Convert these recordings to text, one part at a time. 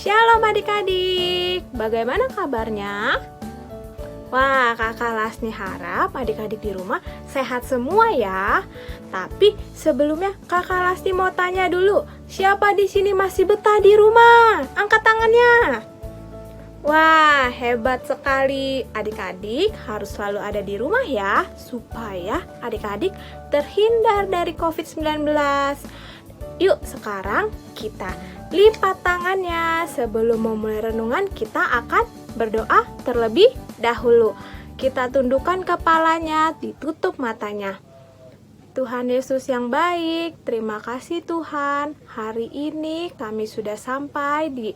Shalom adik-adik, bagaimana kabarnya? Wah, Kakak Lasni harap adik-adik di rumah sehat semua ya. Tapi sebelumnya Kakak Lasni mau tanya dulu, siapa di sini masih betah di rumah? Angkat tangannya. Wah, hebat sekali. Adik-adik harus selalu ada di rumah ya, supaya adik-adik terhindar dari COVID-19. Yuk, sekarang kita lipat tangannya. Sebelum memulai renungan, kita akan berdoa terlebih dahulu. Kita tundukkan kepalanya, ditutup matanya. Tuhan Yesus yang baik, terima kasih Tuhan. Hari ini kami sudah sampai di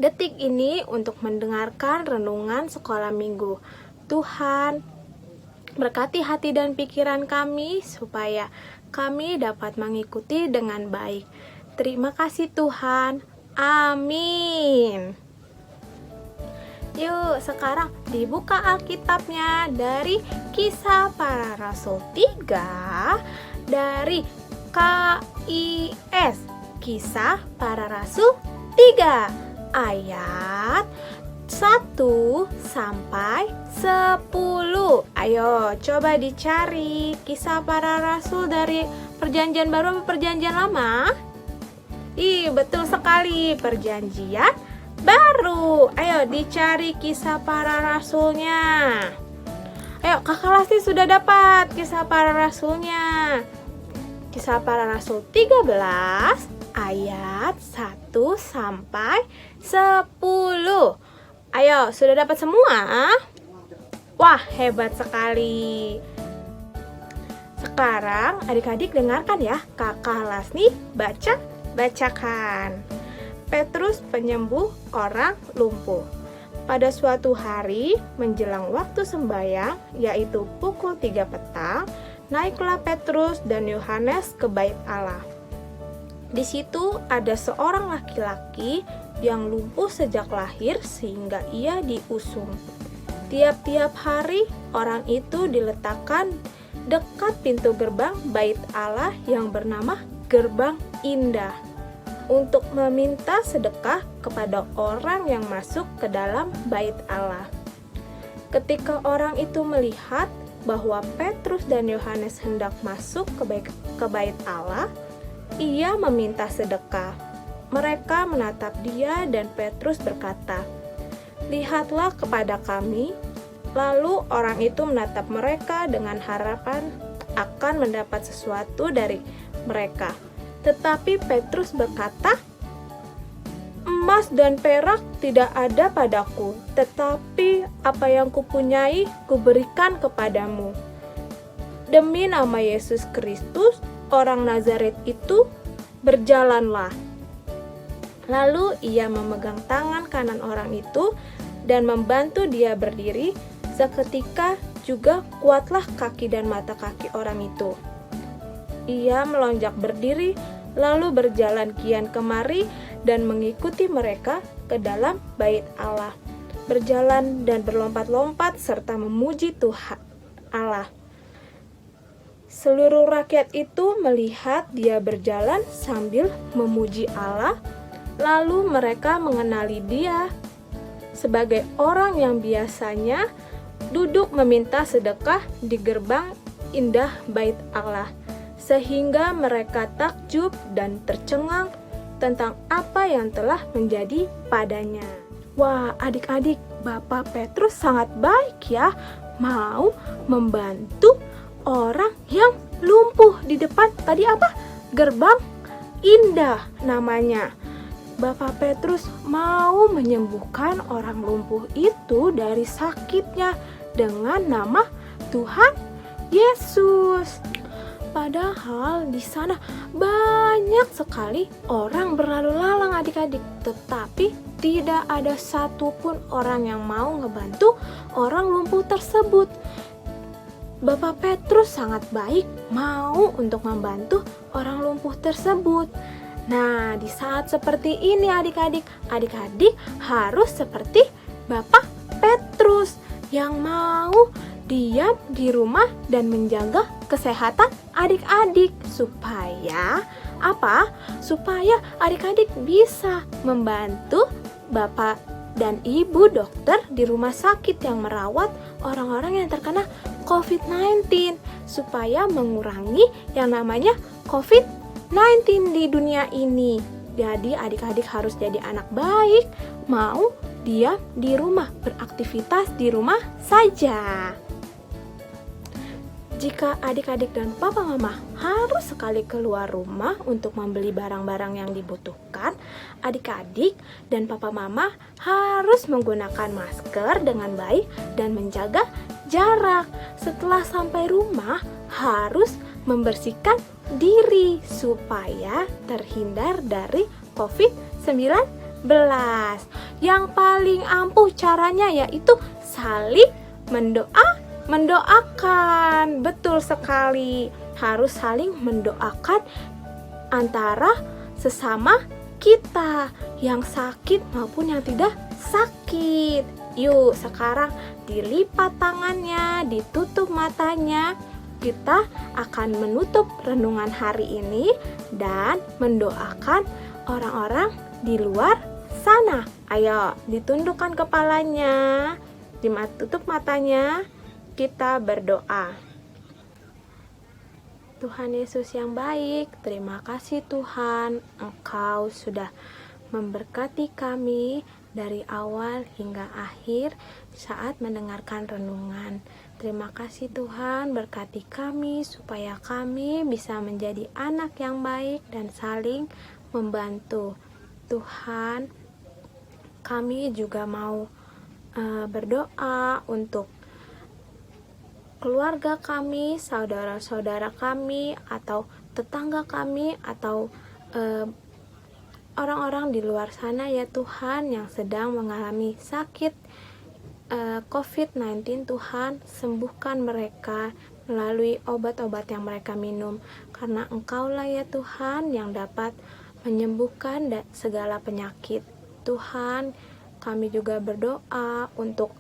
detik ini untuk mendengarkan renungan sekolah minggu. Tuhan, berkati hati dan pikiran kami supaya kami dapat mengikuti dengan baik. Terima kasih Tuhan. Amin. Yuk, sekarang dibuka Alkitabnya dari Kisah Para Rasul 3 dari KIS. Kisah Para Rasul 3 ayat 1 sampai 10. Ayo, coba dicari Kisah Para Rasul dari Perjanjian Baru atau Perjanjian Lama? Betul sekali, Perjanjian Baru. Ayo dicari Kisah Para Rasulnya. Ayo, Kakak Lasti sudah dapat Kisah Para Rasulnya. Kisah Para Rasul 13 ayat 1 sampai 10. Ayo, sudah dapat semua? Wah, hebat sekali. Sekarang adik-adik dengarkan ya, Kakak Lasni bacakan. Petrus penyembuh orang lumpuh. Pada suatu hari menjelang waktu sembahyang, yaitu pukul 3 petang, naiklah Petrus dan Yohanes ke bait Allah. Di situ ada seorang laki-laki yang lumpuh sejak lahir sehingga ia diusung. Tiap-tiap hari orang itu diletakkan dekat pintu gerbang bait Allah yang bernama Gerbang Indah untuk meminta sedekah kepada orang yang masuk ke dalam bait Allah. Ketika orang itu melihat bahwa Petrus dan Yohanes hendak masuk ke bait Allah, ia meminta sedekah. Mereka menatap dia dan Petrus berkata, "Lihatlah kepada kami." Lalu orang itu menatap mereka dengan harapan akan mendapat sesuatu dari mereka. Tetapi Petrus berkata, "Emas dan perak tidak ada padaku, tetapi apa yang kupunyai kuberikan kepadamu. Demi nama Yesus Kristus, orang Nazaret itu, berjalanlah." Lalu ia memegang tangan kanan orang itu dan membantu dia berdiri. Seketika juga kuatlah kaki dan mata kaki orang itu. Ia melonjak berdiri, lalu berjalan kian kemari dan mengikuti mereka ke dalam bait Allah. Berjalan dan berlompat-lompat serta memuji Tuhan Allah. Seluruh rakyat itu melihat dia berjalan sambil memuji Allah. Lalu mereka mengenali dia sebagai orang yang biasanya duduk meminta sedekah di gerbang indah bait Allah, sehingga mereka takjub dan tercengang tentang apa yang telah menjadi padanya. Wah, adik-adik, Bapak Petrus sangat baik ya, mau membantu orang yang lumpuh di depan tadi apa? Gerbang Indah namanya. Bapak Petrus mau menyembuhkan orang lumpuh itu dari sakitnya dengan nama Tuhan Yesus. Padahal di sana banyak sekali orang berlalu lalang adik-adik, tetapi tidak ada satupun orang yang mau ngebantu orang lumpuh tersebut. Bapak Petrus sangat baik, mau untuk membantu orang lumpuh tersebut. Nah, di saat seperti ini adik-adik harus seperti Bapak Petrus yang mau diam di rumah dan menjaga kesehatan adik-adik supaya Apa? Supaya adik-adik bisa membantu Bapak dan Ibu dokter di rumah sakit yang merawat orang-orang yang terkena COVID-19 supaya mengurangi yang namanya COVID-19 di dunia ini. Jadi adik-adik harus jadi anak baik, mau diam di rumah, beraktivitas di rumah saja. Jika adik-adik dan papa mama harus sekali keluar rumah untuk membeli barang-barang yang dibutuhkan, adik-adik dan papa mama harus menggunakan masker dengan baik dan menjaga jarak. Setelah sampai rumah, harus membersihkan diri supaya terhindar dari COVID-19. Yang paling ampuh caranya yaitu saling mendoakan. Betul sekali, harus saling mendoakan antara sesama kita yang sakit maupun yang tidak sakit. Yuk, sekarang dilipat tangannya, ditutup matanya. Kita akan menutup renungan hari ini dan mendoakan orang-orang di luar sana. Ayo, ditundukkan kepalanya, tutup matanya. Kita berdoa. Tuhan Yesus yang baik, terima kasih Tuhan, Engkau sudah memberkati kami dari awal hingga akhir saat mendengarkan renungan. Terima kasih Tuhan, berkati kami supaya kami bisa menjadi anak yang baik dan saling membantu. Tuhan, kami juga mau berdoa untuk keluarga kami, saudara-saudara kami, atau tetangga kami, atau orang-orang di luar sana ya Tuhan yang sedang mengalami sakit COVID-19. Tuhan, sembuhkan mereka melalui obat-obat yang mereka minum, karena Engkaulah ya Tuhan yang dapat menyembuhkan segala penyakit. Tuhan, kami juga berdoa untuk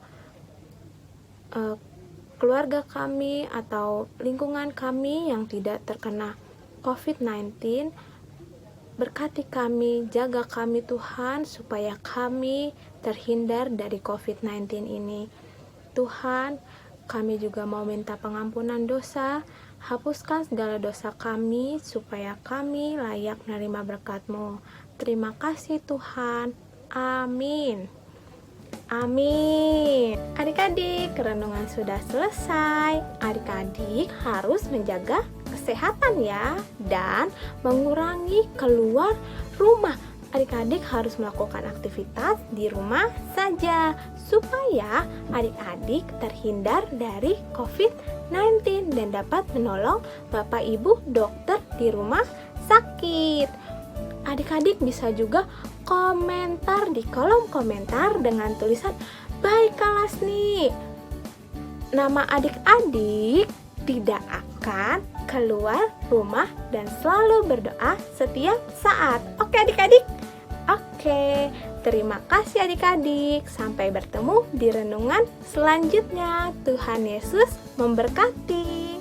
keluarga kami atau lingkungan kami yang tidak terkena COVID-19. Berkati kami, jaga kami Tuhan, supaya kami terhindar dari COVID-19 ini. Tuhan, kami juga mau minta pengampunan dosa. Hapuskan segala dosa kami, supaya kami layak menerima berkat-Mu. Terima kasih Tuhan. Amin. Amin. Adik-adik, renungan sudah selesai. Adik-adik harus menjaga kesehatan ya, dan mengurangi keluar rumah. Adik-adik harus melakukan aktivitas di rumah saja supaya adik-adik terhindar dari COVID-19 dan dapat menolong Bapak Ibu dokter di rumah sakit. Adik-adik bisa juga komentar di kolom komentar dengan tulisan "Baik Kak Lasni". Nama adik-adik tidak akan keluar rumah dan selalu berdoa setiap saat. Oke adik-adik? Oke, terima kasih adik-adik. Sampai bertemu di renungan selanjutnya. Tuhan Yesus memberkati.